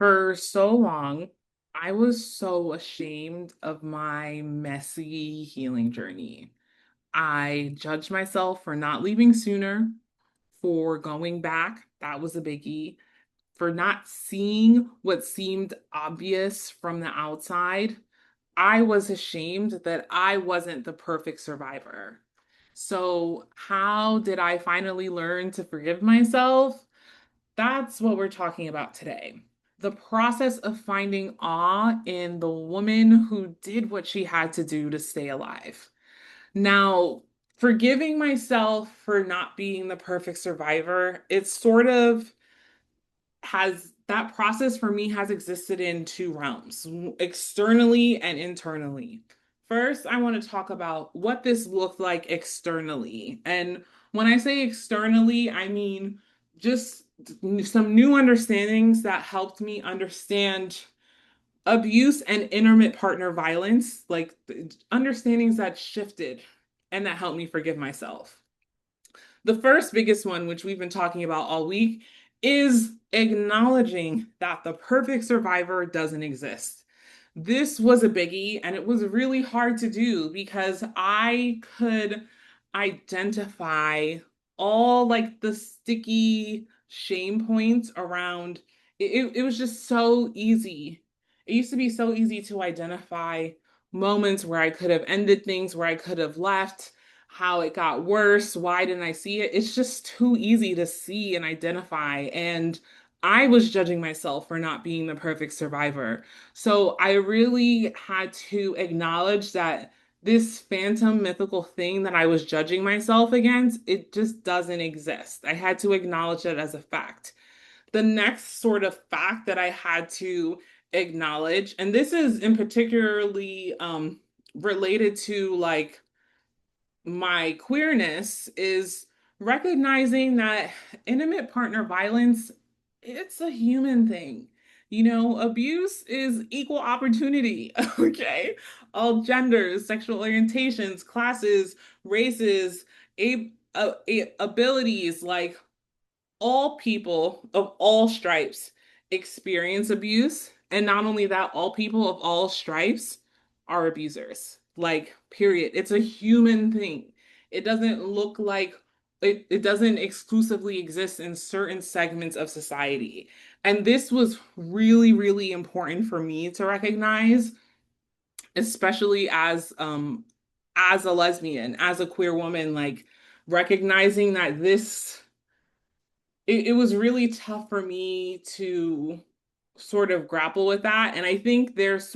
For so long, I was so ashamed of my messy healing journey. I judged myself for not leaving sooner, for going back, that was a biggie, for not seeing what seemed obvious from the outside. I was ashamed that I wasn't the perfect survivor. So, how did I finally learn to forgive myself? That's what we're talking about today. The process of finding awe in the woman who did what she had to do to stay alive. Now, forgiving myself for not being the perfect survivor, it sort of has that process for me has existed in two realms, externally and internally. First, I want to talk about what this looked like externally. And when I say externally, I mean just some new understandings that helped me understand abuse and intimate partner violence, like understandings that shifted and that helped me forgive myself. The first biggest one, which we've been talking about all week, is acknowledging that the perfect survivor doesn't exist. This was a biggie, and it was really hard to do because I could identify all like the sticky shame points around it was just so easy. It used to be so easy to identify moments where I could have ended things, where I could have left, how it got worse. Why didn't I see it? It's just too easy to see and identify. And I was judging myself for not being the perfect survivor. So I really had to acknowledge that this phantom mythical thing that I was judging myself against, it just doesn't exist. I had to acknowledge it as a fact. The next sort of fact that I had to acknowledge, and this is in particularly related to like my queerness, is recognizing that intimate partner violence, it's a human thing. Abuse is equal opportunity, okay? All genders, sexual orientations, classes, races, abilities, like all people of all stripes experience abuse. And not only that, all people of all stripes are abusers. Like, period. It's a human thing. It doesn't look like it doesn't exclusively exist in certain segments of society. And this was really, really important for me to recognize, especially as a lesbian, as a queer woman, like recognizing that it was really tough for me to sort of grapple with that. And I think there's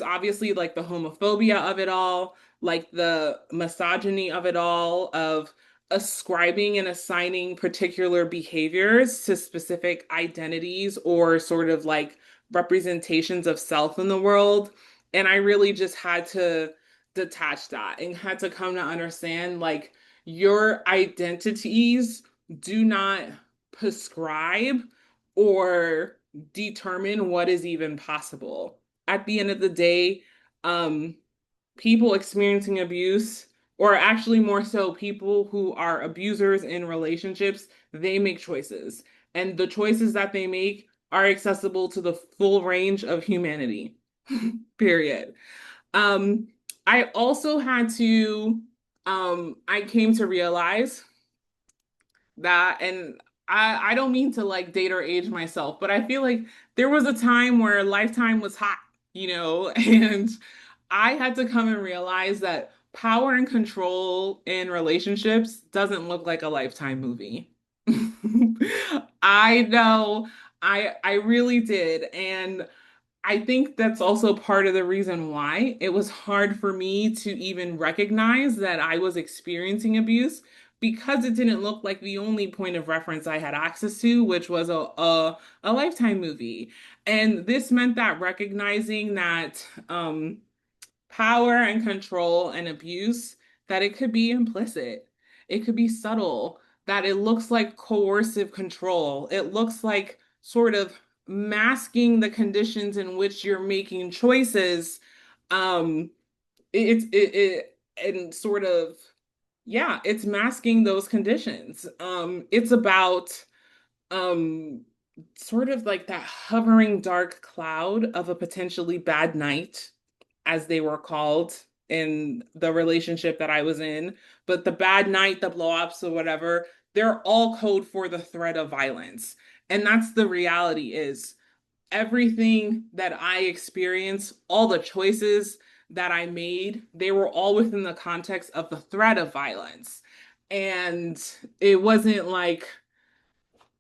obviously like the homophobia of it all, like the misogyny of it all, of ascribing and assigning particular behaviors to specific identities or sort of like representations of self in the world. And I really just had to detach that and had to come to understand like your identities do not prescribe or determine what is even possible. At the end of the day, um, people experiencing abuse, or actually more so, people who are abusers in relationships, they make choices. And the choices that they make are accessible to the full range of humanity, period. Um, I also had to, I came to realize that, and I don't mean to like date or age myself, but I feel like there was a time where Lifetime was hot, and I had to come and realize that power and control in relationships doesn't look like a Lifetime movie. I know, I really did. And I think that's also part of the reason why it was hard for me to even recognize that I was experiencing abuse, because it didn't look like the only point of reference I had access to, which was a Lifetime movie. And this meant that recognizing that power and control and abuse, that it could be implicit, it could be subtle, that it looks like coercive control. It looks like sort of masking the conditions in which you're making choices. Um, it and sort of, yeah, it's masking those conditions. It's about um sort of like that hovering dark cloud of a potentially bad night, as they were called in the relationship that I was in. But the bad night, the blow-ups or whatever, they're all code for the threat of violence. And that's the reality is everything that I experienced, all the choices that I made, they were all within the context of the threat of violence. And it wasn't like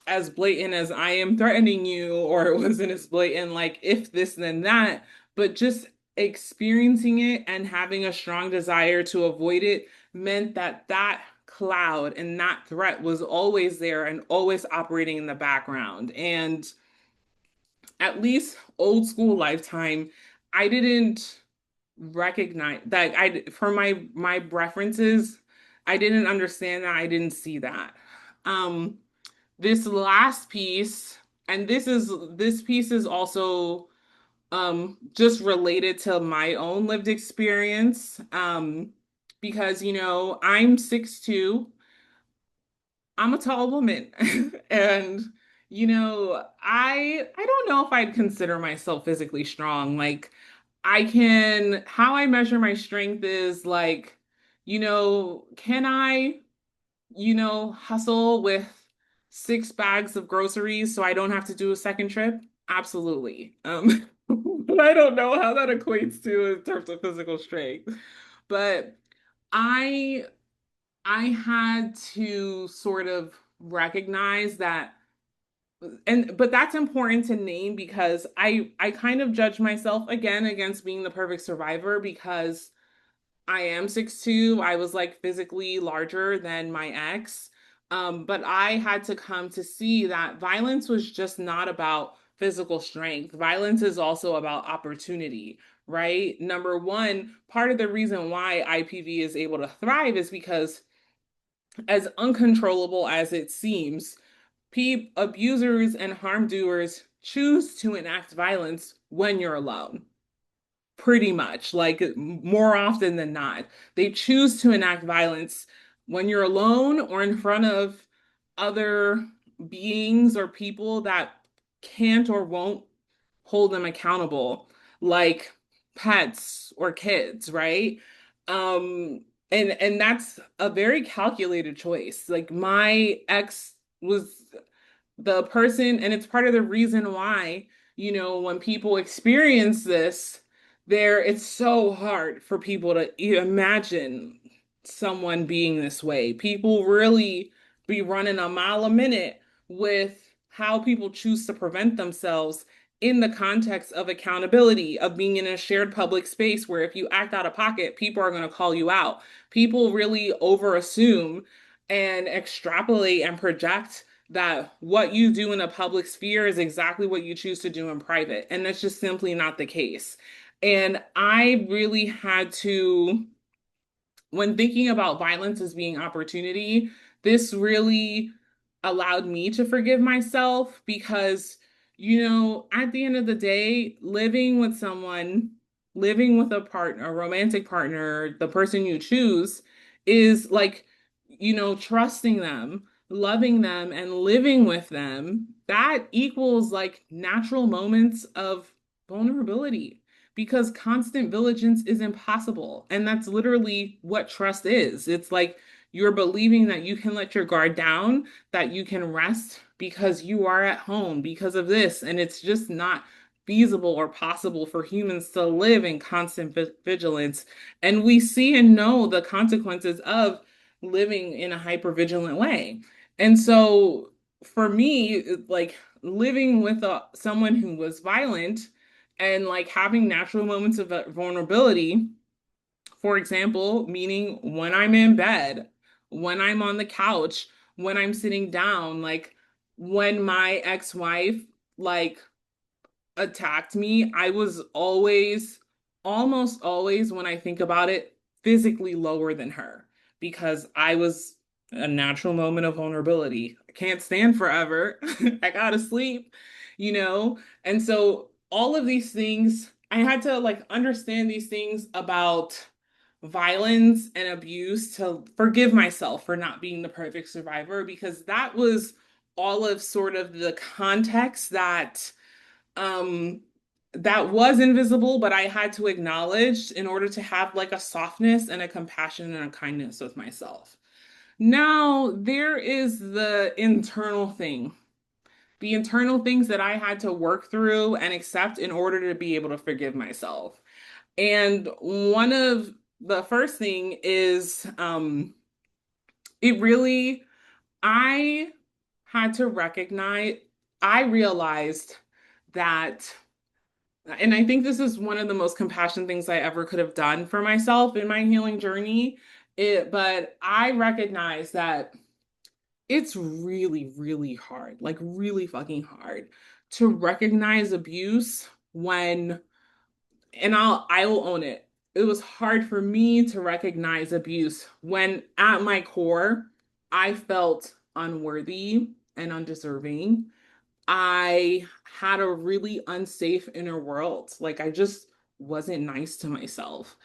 as blatant as I am threatening you, or it wasn't as blatant like if this, then that, but just experiencing it and having a strong desire to avoid it meant that that cloud and that threat was always there and always operating in the background. And at least old school lifetime, I didn't recognize that I for my references, I didn't understand that, I didn't see that. Um this last piece, and this piece is also just related to my own lived experience. Because I'm 6'2". I'm a tall woman. And I don't know if I'd consider myself physically strong. Like I can how I measure my strength is like, can I hustle with 6 bags of groceries so I don't have to do a second trip? Absolutely. But I don't know how that equates to in terms of physical strength. But I I had to sort of recognize that, and but that's important to name because I kind of judge myself again against being the perfect survivor because I am 6'2". I was like physically larger than my ex. But I had to come to see that violence was just not about physical strength. Violence is also about opportunity, right? Number one, part of the reason why IPV is able to thrive is because, as uncontrollable as it seems, abusers and harm doers choose to enact violence when you're alone. Pretty much, like more often than not. They choose to enact violence when you're alone or in front of other beings or people that can't or won't hold them accountable, like pets or kids, right? And that's a very calculated choice. Like my ex was the person, and it's part of the reason why, when people experience this, it's so hard for people to imagine someone being this way. People really be running a mile a minute with how people choose to prevent themselves in the context of accountability, of being in a shared public space where if you act out of pocket, people are going to call you out. People really over assume and extrapolate and project that what you do in a public sphere is exactly what you choose to do in private. And that's just simply not the case. And I really had to, when thinking about violence as being opportunity, this really allowed me to forgive myself because, at the end of the day, living with someone, living with a partner, a romantic partner, the person you choose is like, trusting them, loving them, and living with them. That equals like natural moments of vulnerability because constant vigilance is impossible. And that's literally what trust is. It's like you're believing that you can let your guard down, that you can rest because you are at home because of this. And it's just not feasible or possible for humans to live in constant vigilance. And we see and know the consequences of living in a hypervigilant way. And so for me, like living with someone who was violent and like having natural moments of vulnerability, for example, meaning when I'm in bed, when I'm on the couch, when I'm sitting down, like when my ex-wife like attacked me, I was always, almost always, when I think about it, physically lower than her because I was a natural moment of vulnerability. I can't stand forever. I gotta sleep, you know? And so all of these things, I had to like understand these things about violence and abuse to forgive myself for not being the perfect survivor because that was all of sort of the context um that was invisible, but I had to acknowledge in order to have like a softness and a compassion and a kindness with myself. Now, there is the internal things that I had to work through and accept in order to be able to forgive myself. And one of the first thing is it really, I had to recognize, I realized that, and I think this is one of the most compassionate things I ever could have done for myself in my healing journey. But I recognize that it's really, really hard, like really fucking hard to recognize abuse when, and I will own it. It was hard for me to recognize abuse when at my core, I felt unworthy and undeserving. I had a really unsafe inner world. Like I just wasn't nice to myself.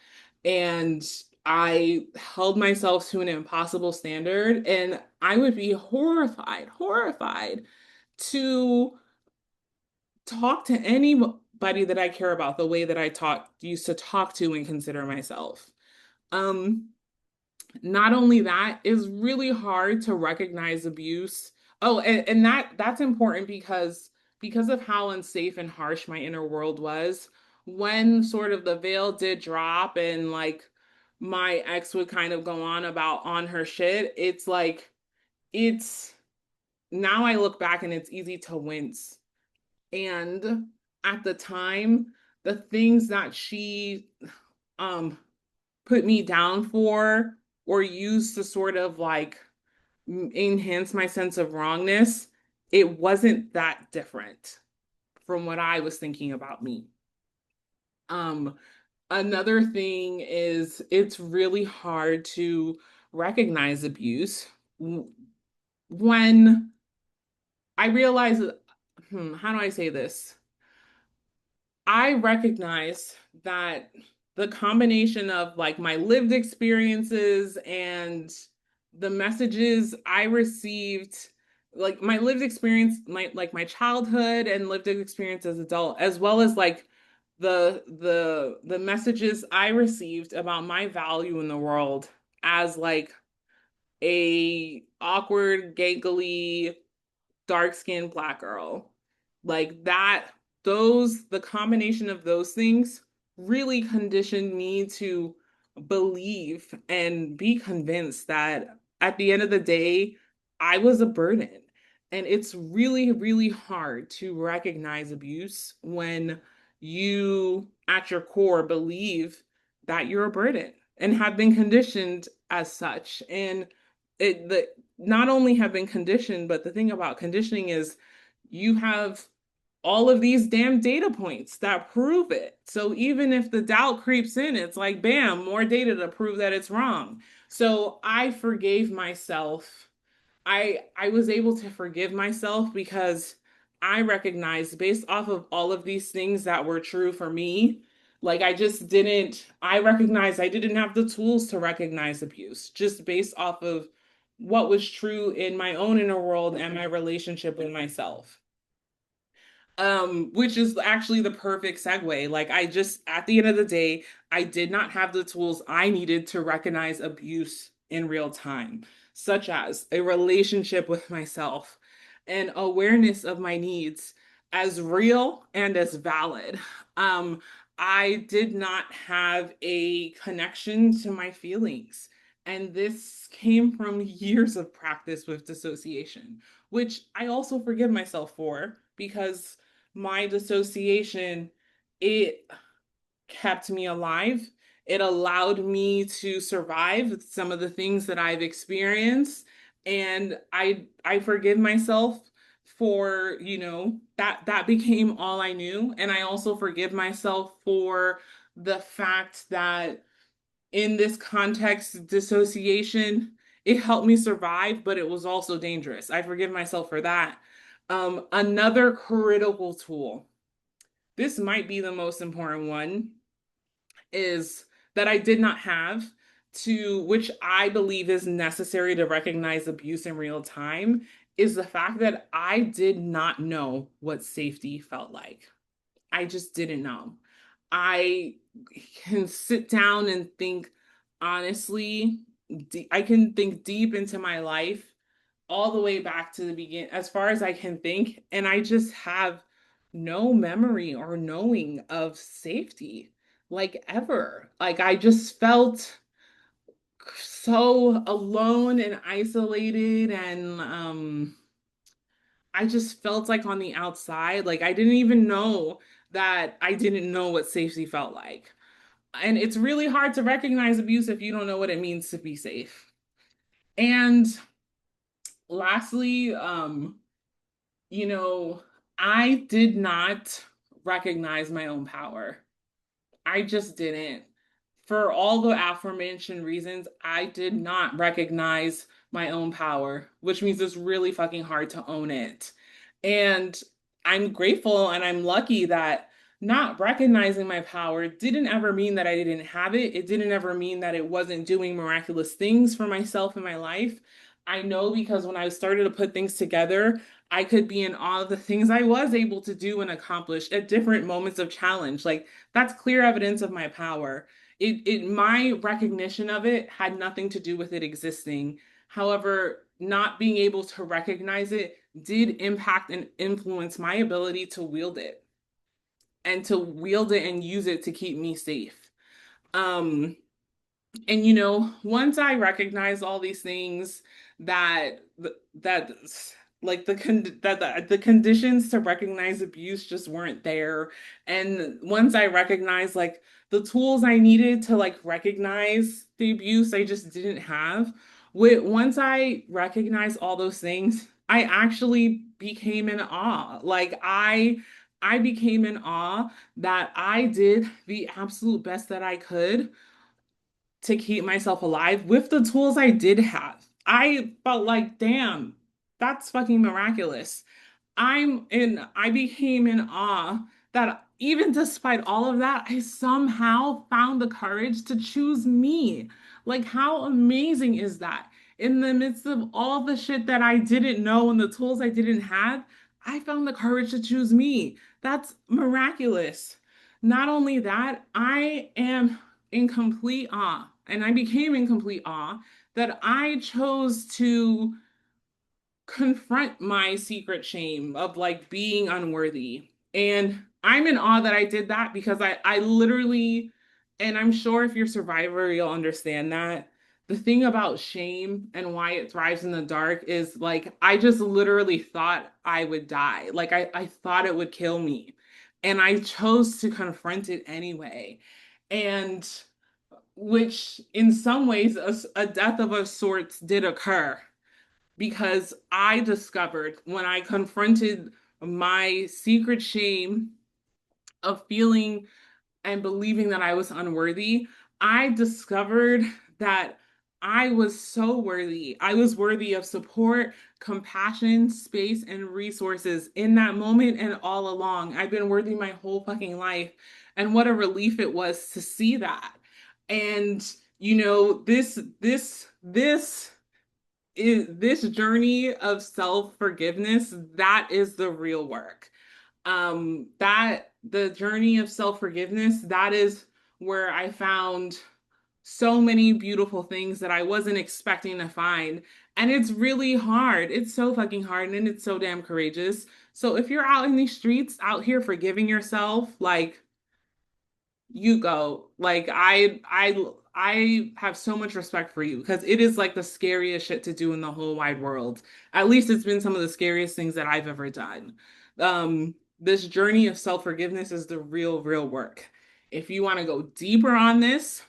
And I held myself to an impossible standard. And I would be horrified to talk to anybody that I care about the way that used to talk to and consider myself. Um, Not only that, it's really hard to recognize abuse. Oh, and that's important because of how unsafe and harsh my inner world was. When sort of the veil did drop and like my ex would kind of go on about on her shit, it's like it's now I look back and it's easy to wince. And at the time, the things that she um put me down for or used to sort of like enhance my sense of wrongness, it wasn't that different from what I was thinking about me. Um, Another thing is it's really hard to recognize abuse when I realize, how do I say this? I recognize that the combination of like my lived experiences and the messages I received, like my lived experience, my childhood and lived experience as adult, as well as like the messages I received about my value in the world as like a awkward, gangly dark-skinned black girl. Like that, the combination of those things really conditioned me to believe and be convinced that at the end of the day, I was a burden. And it's really, really hard to recognize abuse when you, at your core, believe that you're a burden and have been conditioned as such. And the not only have been conditioned, but the thing about conditioning is you have all of these damn data points that prove it. So even if the doubt creeps in, it's like, bam, more data to prove that it's wrong. So I forgave myself. I was able to forgive myself because I recognized based off of all of these things that were true for me, like I recognized I didn't have the tools to recognize abuse just based off of what was true in my own inner world and my relationship with myself. Which is actually the perfect segue. Like I just, at the end of the day, I did not have the tools I needed to recognize abuse in real time, such as a relationship with myself and awareness of my needs as real and as valid. Um, I did not have a connection to my feelings. And this came from years of practice with dissociation, which I also forgive myself for because my dissociation, it kept me alive. It allowed me to survive some of the things that I've experienced. And I forgive myself for, that became all I knew. And I also forgive myself for the fact that in this context, dissociation, it helped me survive, but it was also dangerous. I forgive myself for that. Another critical tool, this might be the most important one, is that I did not have which I believe is necessary to recognize abuse in real time, is the fact that I did not know what safety felt like. I just didn't know. I can sit down and think honestly, I can think deep into my life all the way back to the beginning, as far as I can think, and I just have no memory or knowing of safety, like ever. Like I just felt so alone and isolated, and I just felt like on the outside, like I didn't even know that I didn't know what safety felt like. And it's really hard to recognize abuse if you don't know what it means to be safe. And lastly, you know, I did not recognize my own power. I just didn't. For all the aforementioned reasons, I did not recognize my own power, which means it's really fucking hard to own it. And I'm grateful and I'm lucky that not recognizing my power didn't ever mean that I didn't have it. It didn't ever mean that it wasn't doing miraculous things for myself in my life. I know because when I started to put things together, I could be in awe of the things I was able to do and accomplish at different moments of challenge. Like that's clear evidence of my power. My recognition of it had nothing to do with it existing. However, not being able to recognize it did impact and influence my ability to wield it and to wield it and use it to keep me safe. Um, and once I recognized all these things that that like the conditions to recognize abuse just weren't there, and once I recognized like the tools I needed to like recognize the abuse I just didn't have, once I recognized all those things, I actually became in awe. Like I became in awe that I did the absolute best that I could to keep myself alive with the tools I did have. I felt like, damn, that's fucking miraculous. I became in awe that even despite all of that, I somehow found the courage to choose me. Like, how amazing is that? In the midst of all the shit that I didn't know and the tools I didn't have, I found the courage to choose me. That's miraculous. Not only that, I am in complete awe, and I became in complete awe that I chose to confront my secret shame of like being unworthy. And I'm in awe that I did that because I literally, and I'm sure if you're a survivor, you'll understand that. The thing about shame and why it thrives in the dark is like I just literally thought I would die. Like I thought it would kill me. And I chose to confront it anyway. And which in some ways a death of a sorts did occur because I discovered when I confronted my secret shame of feeling and believing that I was unworthy, I discovered that I was so worthy. I was worthy of support, compassion, space, and resources in that moment and all along. I've been worthy my whole fucking life. And what a relief it was to see that. And this journey of self-forgiveness, that is the real work. That the journey of self-forgiveness, that is where I found so many beautiful things that I wasn't expecting to find. And it's really hard. It's so fucking hard and it's so damn courageous. So if you're out in these streets, out here forgiving yourself, like you go. Like I have so much respect for you because it is like the scariest shit to do in the whole wide world. At least it's been some of the scariest things that I've ever done. This journey of self-forgiveness is the real work. If you want to go deeper on this,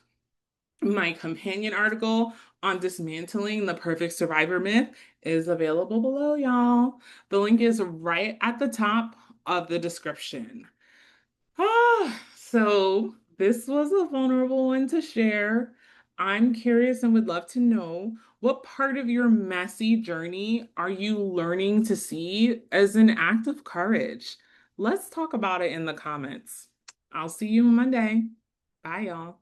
my companion article on dismantling the perfect survivor myth is available below, y'all. The link is right at the top of the description. So this was a vulnerable one to share. I'm curious and would love to know what part of your messy journey are you learning to see as an act of courage? Let's talk about it in the comments. I'll see you Monday. Bye, y'all.